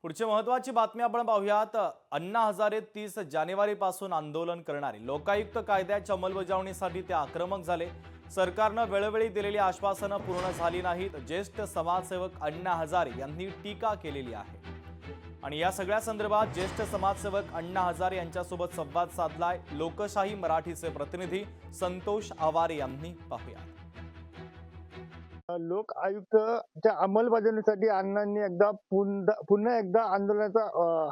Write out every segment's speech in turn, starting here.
पुढची महत्त्वाची बातमी आपण पाहूयात। अण्णा हजारे 30 जानेवारीपासून आंदोलन करणारे लोकायुक्त कायद्याच्या अंमलबजावणीसाठी ते आक्रमक झाले। सरकारने वेळोवेळी दिलेली आश्वासनं पूर्ण झाली नाहीत। ज्येष्ठ समाजसेवक अण्णा हजारे यांनी टीका केलेली आहे आणि या सगळ्या संदर्भात ज्येष्ठ समाजसेवक अण्णा हजारे यांच्यासोबत संवाद साधलाय लोकशाही मराठीचे प्रतिनिधी संतोष आवारे यांनी। पाहूया। लोक आयुक्तच्या अंमलबजावणीसाठी अण्णांनी पुन्हा एकदा आंदोलनाचा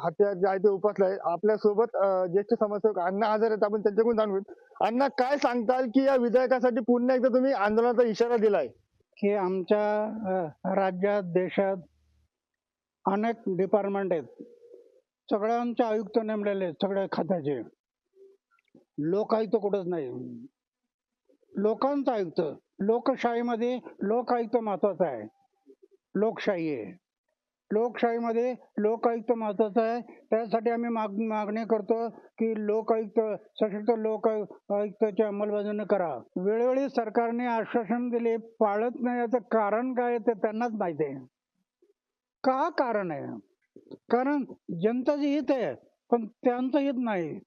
हत्यार जे आहे ते उपसलं आहे। आपल्यासोबत ज्येष्ठ समाजसेवक अण्णा हजारे आहेत, आपण त्यांच्याकडून जाणून घेऊ। अण्णा, काय सांगताल की या विधेयकासाठी पुन्हा एकदा तुम्ही आंदोलनाचा इशारा दिलाय? की आमच्या राज्यात देशात अनेक डिपार्टमेंट आहेत, सगळ्यांचे आयुक्त नेमलेले आहेत, सगळ्या खात्याचे। लोकायुक्त कुठंच नाही, लोकांचा आयुक्त। लोकशाहीमध्ये लोकायुक्त महत्वाचा आहे, लोकशाही आहे। लोकशाहीमध्ये लोकायुक्त महत्वाचा आहे। त्यासाठी आम्ही मागणी करतो की लोकायुक्त, सशक्त लोकायुक्ताची अंमलबजावणी करा। वेळोवेळी सरकारने आश्वासन दिले, पाळत नाही, याचं कारण काय आहे ते त्यांनाच माहिती आहे। का कारण आहे? कारण जनतेचं हित आहे पण त्यांचं हित नाही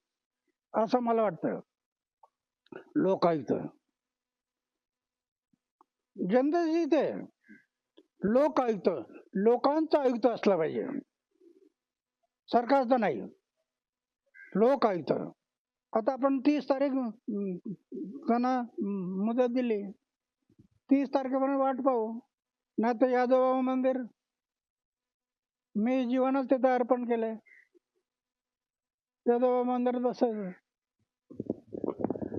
असं मला वाटतं। लोकायुक्त जनतेचं हित आहे, लोकायुक्त लोकांचं आयुक्त असलं पाहिजे, सरकारचं नाही, लोकायुक्त। आता आपण 30 तारीख त्यांना मुदत दिली, 30 तारखेपर्यंत वाट पाहू, नाही तर यादवबाबा मंदिर मी जीवनच तिथे अर्पण केलंय, यादवबाबा मंदिरात बसायचं।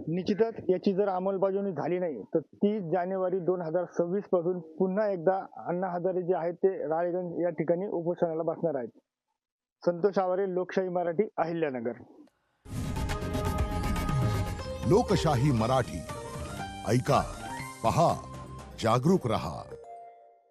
निश्चितच याची जर अंमलबजावणी झाली नाही तर 30 जानेवारी 2026 पासून पुन्हा एकदा अण्णा हजारे जे आहेत ते राळेगंज या ठिकाणी उपोषणाला बसणार आहेत। संतोष आवारे, लोकशाही मराठी, अहिल्यानगर। लोकशाही मराठी ऐका, पहा, जागरूक रहा।